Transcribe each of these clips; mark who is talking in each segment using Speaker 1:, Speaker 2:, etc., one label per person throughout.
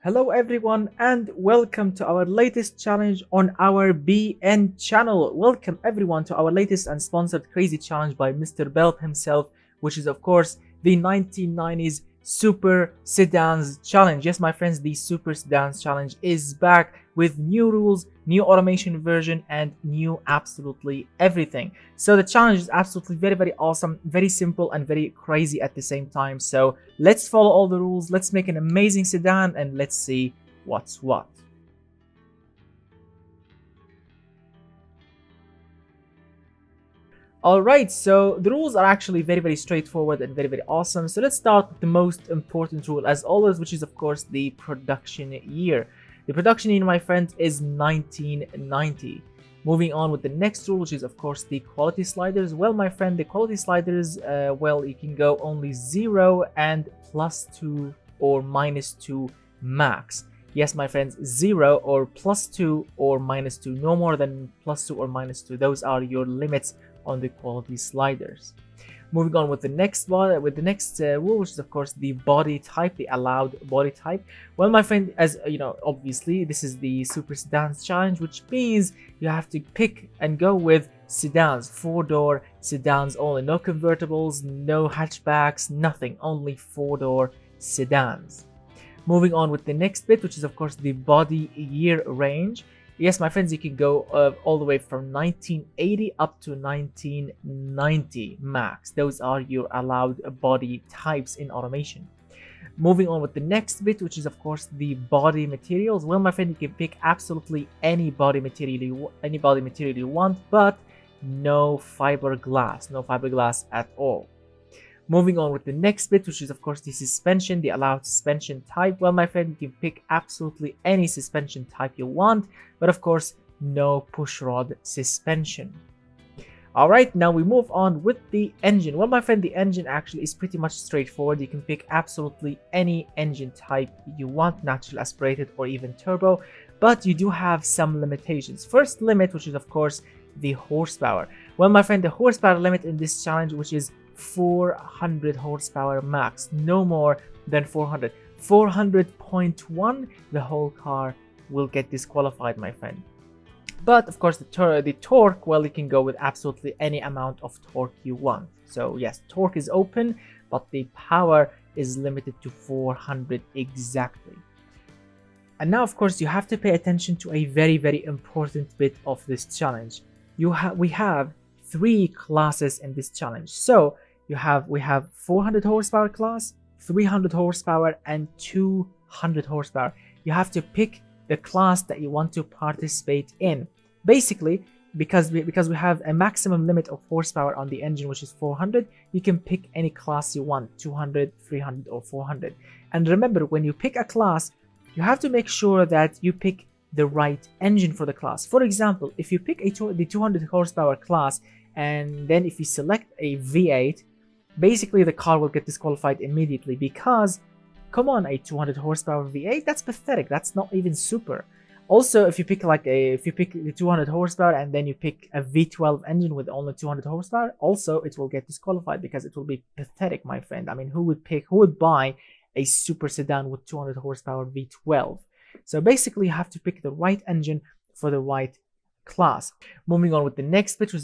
Speaker 1: Hello everyone and welcome to our latest challenge on our BN channel. Welcome everyone to our latest and sponsored crazy challenge by Mr. Belp himself, which is of course the 1990s Super Sedans challenge. Yes my friends, the Super Sedans challenge is back with new rules, new automation version and new absolutely everything. So the challenge is absolutely very awesome, very simple and very crazy at the same time. So let's follow all the rules, let's make an amazing sedan and let's see what's what. Alright, so the rules are actually very straightforward and very awesome. So let's start with the most important rule as always, which is of course the production year. The production year, my friend, is 1990. Moving on with the next rule, which is of course the quality sliders. Well, my friend, the quality sliders, well, you can go only 0 and +2 or -2 max. Yes, my friends, 0 or +2 or -2, no more than +2 or -2. Those are your limits on the quality sliders. Moving on with the next one, rule, which is of course the body type, the allowed body type. Well, my friend, as you know, obviously this is the Super Sedans challenge, which means you have to pick and go with sedans, 4-door sedans only, no convertibles, no hatchbacks, nothing, only 4-door sedans. Moving on with the next bit, which is of course the body year range. Yes, my friends, you can go all the way from 1980 up to 1990 max. Those are your allowed body types in automation. Moving on with the next bit, which is of course the body materials. Well, my friend, you can pick absolutely any body material you want, but no fiberglass at all. Moving on with the next bit, which is of course the suspension, the allowed suspension type. Well, my friend, you can pick absolutely any suspension type you want, but of course no pushrod suspension. Alright, now we move on with the engine. Well, my friend, the engine actually is pretty much straightforward. You can pick absolutely any engine type you want, natural aspirated or even turbo, but you do have some limitations. First limit, which is of course the horsepower. Well, my friend, the horsepower limit in this challenge, which is 400 horsepower max, no more than 400. 400.1, the whole car will get disqualified, my friend. But of course the torque, well, you can go with absolutely any amount of torque you want. So yes, torque is open, but the power is limited to 400 exactly. And now of course you have to pay attention to a very important bit of this challenge. We have 3 classes in this challenge. So we have 400 horsepower class, 300 horsepower and 200 horsepower. You have to pick the class that you want to participate in. Basically, because we have a maximum limit of horsepower on the engine, which is 400, you can pick any class you want, 200, 300 or 400. And remember, when you pick a class, you have to make sure that you pick the right engine for the class. For example, if you pick the 200 horsepower class and then if you select a V8, basically the car will get disqualified immediately because, come on, a 200 horsepower V8, that's pathetic, that's not even super. Also, if you pick the 200 horsepower and then you pick a V12 engine with only 200 horsepower, also it will get disqualified because it will be pathetic, my friend. I mean, who would buy a super sedan with 200 horsepower V12? So basically you have to pick the right engine for the right class. Moving on with the next bit, which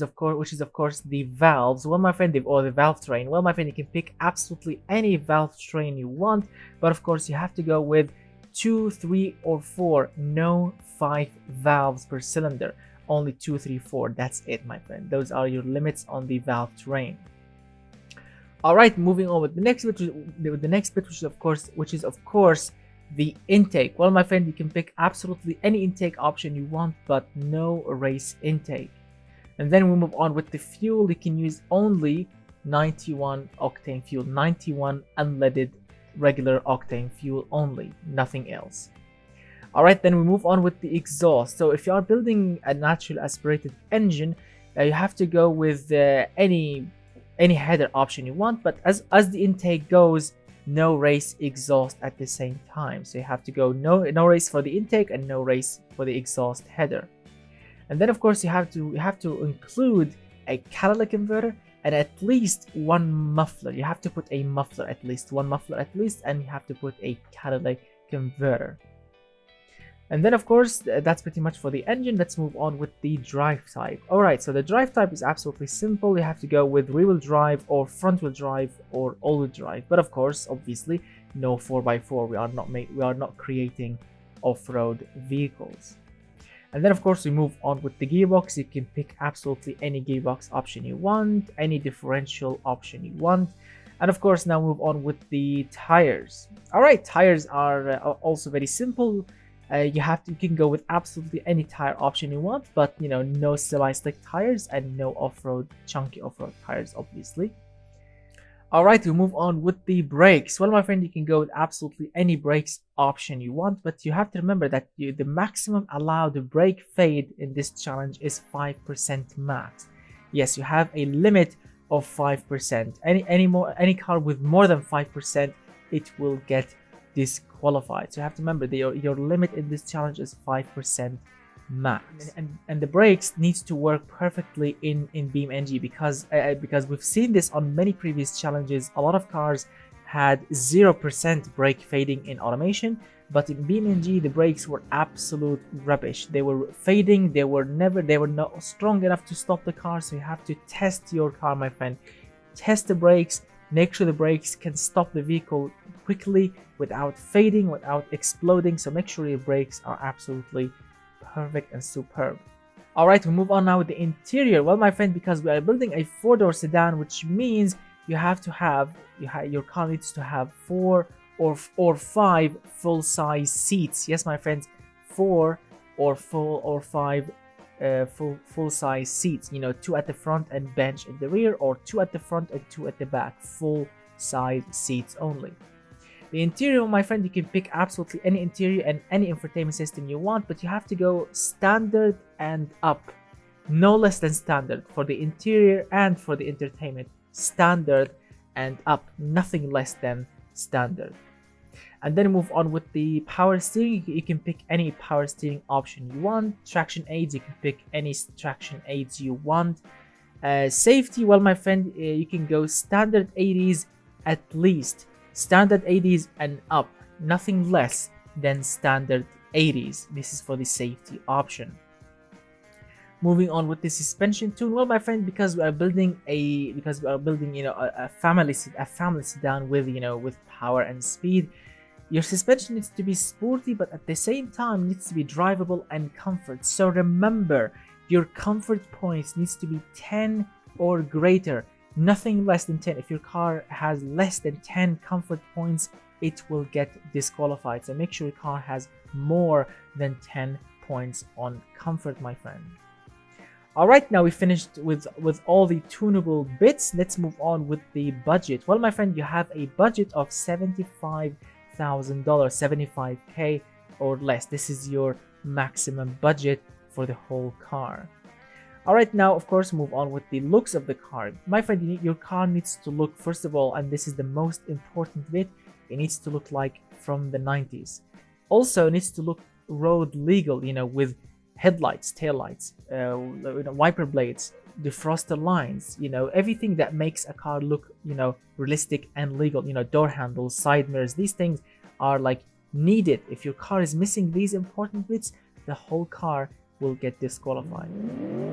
Speaker 1: is of course the valves. Well, my friend, or the valve train. Well, my friend, you can pick absolutely any valve train you want, but of course you have to go with 2, 3 or 4, no 5 valves per cylinder, only 2, 3, 4. That's it, my friend. Those are your limits on the valve train. Alright, moving on with the next bit, which is of course the intake. Well, my friend, you can pick absolutely any intake option you want, but no race intake. And then we move on with the fuel. You can use only 91 octane fuel, 91 unleaded regular octane fuel only, nothing else. Alright, then we move on with the exhaust. So if you are building a natural aspirated engine, you have to go with any header option you want, but as the intake goes, no race exhaust at the same time. So you have to go no race for the intake and no race for the exhaust header. And then of course you have to include a catalytic converter and at least one muffler. You have to put a muffler, at least one muffler at least, and you have to put a catalytic converter. And then of course that's pretty much for the engine. Let's move on with the drive type. Alright, so the drive type is absolutely simple. You have to go with rear-wheel drive or front-wheel drive or all-wheel drive. But of course, obviously, no 4x4. We are not creating off-road vehicles. And then of course we move on with the gearbox. You can pick absolutely any gearbox option you want, any differential option you want. And of course now move on with the tires. Alright, tires are also very simple. You can go with absolutely any tire option you want, but you know, no semi-slick tires and no off-road, chunky off-road tires, obviously. Alright, we move on with the brakes. Well, my friend, you can go with absolutely any brakes option you want, but you have to remember that the maximum allowed brake fade in this challenge is 5% max. Yes, you have a limit of 5%. Any car with more than 5%, it will get disqualified. So you have to remember that your limit in this challenge is 5% max, and the brakes needs to work perfectly in BeamNG because we've seen this on many previous challenges. A lot of cars had 0% brake fading in automation, but in BeamNG the brakes were absolute rubbish. They were fading, they were not strong enough to stop the car. So you have to test your car, my friend. Test the brakes, make sure the brakes can stop the vehicle quickly without fading, without exploding. So make sure your brakes are absolutely perfect and superb. Alright, we move on now with the interior. Well, my friend, because we are building a 4-door sedan, which means you have to have your car needs to have 4 or 5 full-size seats. Yes, my friends, 4 or 5 full-size seats. You know, 2 at the front and bench at the rear, or 2 at the front and 2 at the back. Full-size seats only. The interior, my friend, you can pick absolutely any interior and any infotainment system you want, but you have to go standard and up. No less than standard for the interior and for the entertainment. Standard and up, nothing less than standard. And then move on with the power steering. You can pick any power steering option you want. Traction aids, you can pick any traction aids you want. Safety, well, my friend, you can go standard 80s at least. Standard 80s and up, nothing less than standard 80s. This is for the safety option. Moving on with the suspension tune. Well, my friend, because we are building a family sedan with with power and speed, your suspension needs to be sporty, but at the same time needs to be drivable and comfort. So remember, your comfort points needs to be 10 or greater. Nothing less than 10. If your car has less than 10 comfort points, it will get disqualified. So make sure your car has more than 10 points on comfort, my friend. Alright, now we finished with all the tunable bits. Let's move on with the budget. Well, my friend, you have a budget of $75,000, 75k or less. This is your maximum budget for the whole car. Alright, now of course move on with the looks of the car. My friend, your car needs to look, first of all, and this is the most important bit, it needs to look like from the 90s. Also, it needs to look road legal, with headlights, taillights, wiper blades, defroster lines, everything that makes a car look, realistic and legal, door handles, side mirrors. These things are like needed. If your car is missing these important bits, the whole car will get disqualified.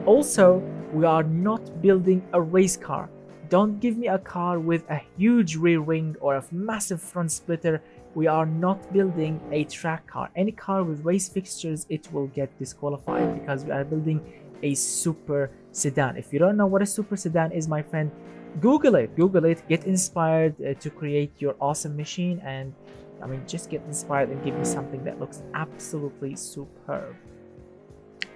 Speaker 1: Also, we are not building a race car. Don't give me a car with a huge rear wing or a massive front splitter. We are not building a track car. Any car with race fixtures, it will get disqualified because we are building a super sedan. If you don't know what a super sedan is, my friend, Google it, get inspired to create your awesome machine, and just get inspired and give me something that looks absolutely superb.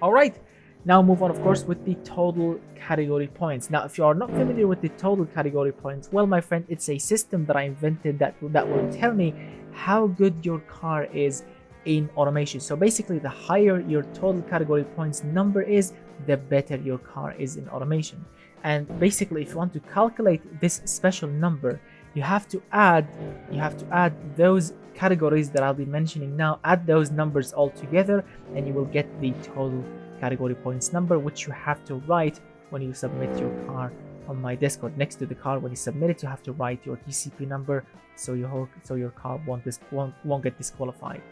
Speaker 1: Alright, now move on, of course, with the total category points. Now, if you are not familiar with the total category points, well, my friend, it's a system that I invented that will tell me how good your car is in automation. So basically, the higher your total category points number is, the better your car is in automation. And basically, if you want to calculate this special number, you have to add those categories that I'll be mentioning now, add those numbers all together, and you will get the total category points number, which you have to write when you submit your car on my Discord. Next to the car, when you submit it, you have to write your TCP number so your car won't get disqualified.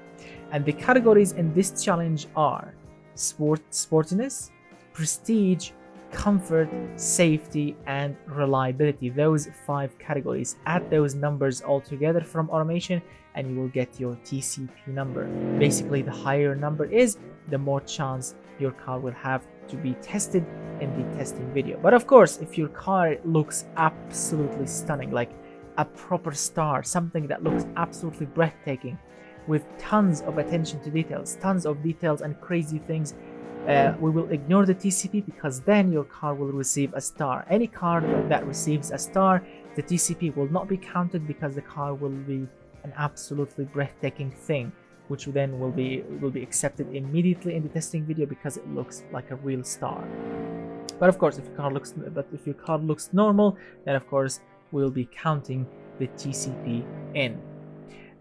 Speaker 1: And the categories in this challenge are sportiness, prestige, comfort, safety, and reliability. Those 5 categories. Add those numbers all together from automation and you will get your TCP number. Basically, the higher number is, the more chance your car will have to be tested in the testing video. But of course, if your car looks absolutely stunning, like a proper star, something that looks absolutely breathtaking, with tons of attention to details, tons of details and crazy things, we will ignore the TCP, because then your car will receive a star. Any car that receives a star, the TCP will not be counted, because the car will be an absolutely breathtaking thing, which then will be accepted immediately in the testing video because it looks like a real star. But of course, if your car looks normal, then of course we'll be counting the TCP in.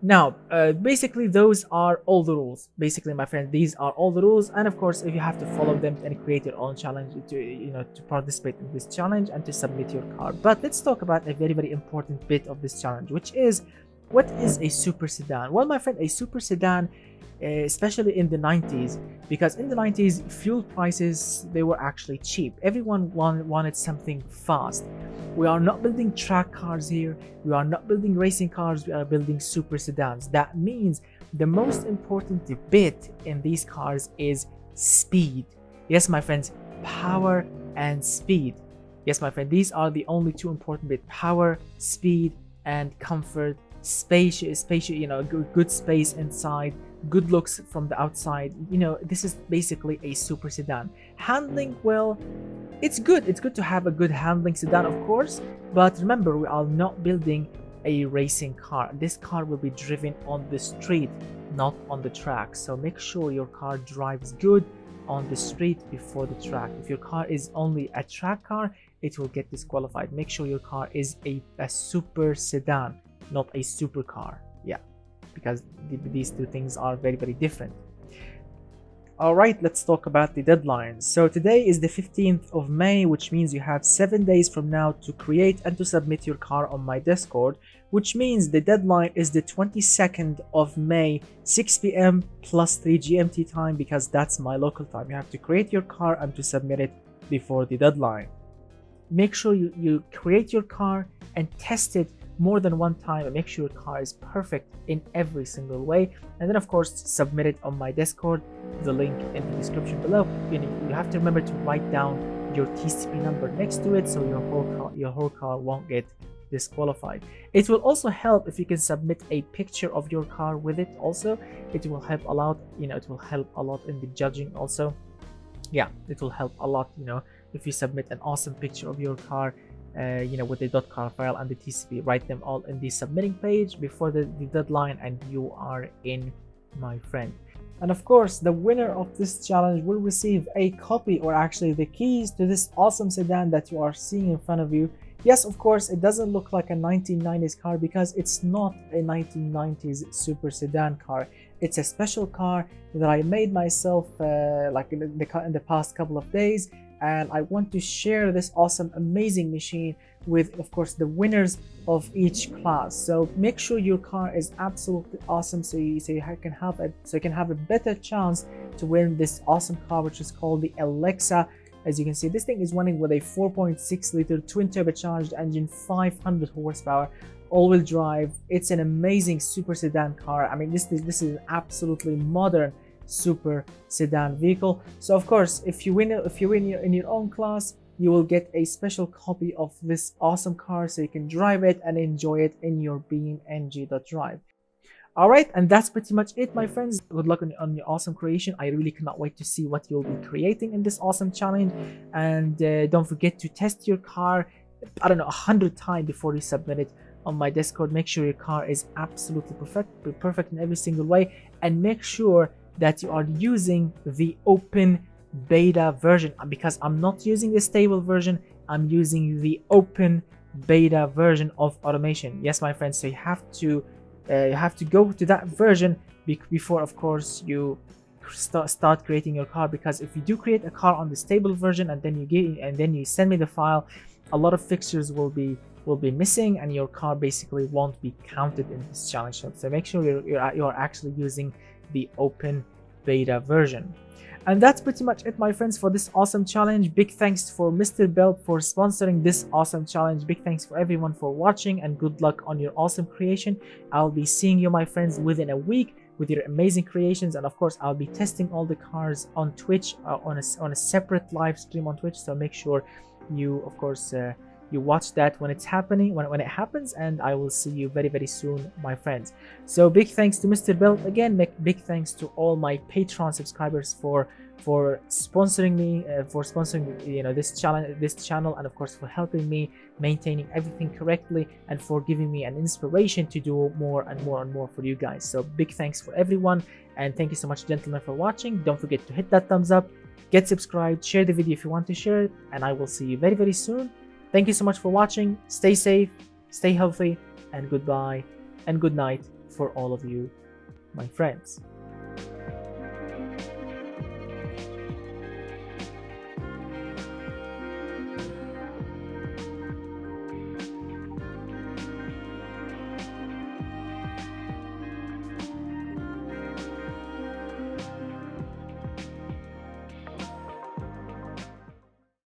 Speaker 1: Now, basically those are all the rules. Basically, my friend, these are all the rules, and of course, if you have to follow them and create your own challenge to participate in this challenge and to submit your car. But let's talk about a very important bit of this challenge, which is, what is a super sedan? Well, my friend, a super sedan, especially in the 90s, because in the 90s fuel prices, they were actually cheap. Everyone wanted something fast. We are not building track cars here, we are not building racing cars, we are building super sedans. That means the most important bit in these cars is speed. Yes, my friends, power and speed. Yes, my friend, these are the only 2 important bits: power, speed, and comfort. Spacious, good space inside, good looks from the outside. This is basically a super sedan. Handling, well, it's good to have a good handling sedan, of course, but remember, we are not building a racing car. This car will be driven on the street, not on the track. So make sure your car drives good on the street before the track. If your car is only a track car, it will get disqualified. Make sure your car is a super sedan, not a supercar. Yeah, because these 2 things are very different. Alright, let's talk about the deadlines. So today is the 15th of May, which means you have 7 days from now to create and to submit your car on my Discord, which means the deadline is the 22nd of May, 6 p.m. plus 3 GMT time, because that's my local time. You have to create your car and to submit it before the deadline. Make sure you create your car and test it more than 1 time, and make sure your car is perfect in every single way, and then of course submit it on my Discord, the link in the description below. You have to remember to write down your TCP number next to it, so your whole car won't get disqualified. It will also help if you can submit a picture of your car with it. Also, it will help a lot. It will help a lot in the judging also. Yeah, it will help a lot, if you submit an awesome picture of your car, with the .car file and the TCP. Write them all in the submitting page before the deadline, and you are in, my friend. And of course, the winner of this challenge will receive a copy, or actually the keys to this awesome sedan that you are seeing in front of you. Yes, of course, it doesn't look like a 1990s car, because it's not a 1990s super sedan car. It's a special car that I made myself like in the past couple of days, and I want to share this awesome, amazing machine with, of course, the winners of each class. So make sure your car is absolutely awesome, so you can have a better chance to win this awesome car, which is called the Alexa. As you can see, this thing is running with a 4.6 liter twin turbocharged engine, 500 horsepower, all-wheel drive. It's an amazing super sedan car. I mean, this is an absolutely modern super sedan vehicle. So of course, if you win in your own class, you will get a special copy of this awesome car, so you can drive it and enjoy it in your BeamNG.drive. Alright, and that's pretty much it, my friends. Good luck on your awesome creation. I really cannot wait to see what you'll be creating in this awesome challenge. And don't forget to test your car, I don't know, 100 times before you submit it on my Discord. Make sure your car is absolutely perfect in every single way, and make sure that you are using the open beta version, because I'm not using the stable version. I'm using the open beta version of automation. Yes, my friends, so you have to go to that version before, of course, you start creating your car. Because if you do create a car on the stable version and then you send me the file, a lot of fixtures will be missing, and your car basically won't be counted in this challenge. So make sure you're actually using the open beta version. And that's pretty much it, my friends, for this awesome challenge. Big thanks for Mr. Belp for sponsoring this awesome challenge. Big thanks for everyone for watching, and good luck on your awesome creation. I'll be seeing you, my friends, within a week with your amazing creations. And of course, I'll be testing all the cars on Twitch, on a separate live stream on Twitch. So make sure you, of course, you watch that when it's happening, when it happens, and I will see you very, very soon, my friends. So big thanks to Mr. Bell again. Big thanks to all my Patreon subscribers for sponsoring me, for sponsoring this channel, and of course for helping me maintaining everything correctly, and for giving me an inspiration to do more and more and more for you guys. So big thanks for everyone, and thank you so much, gentlemen, for watching. Don't forget to hit that thumbs up, get subscribed, share the video if you want to share it, and I will see you very, very soon. Thank you so much for watching. Stay safe, stay healthy, and goodbye and good night for all of you, my friends.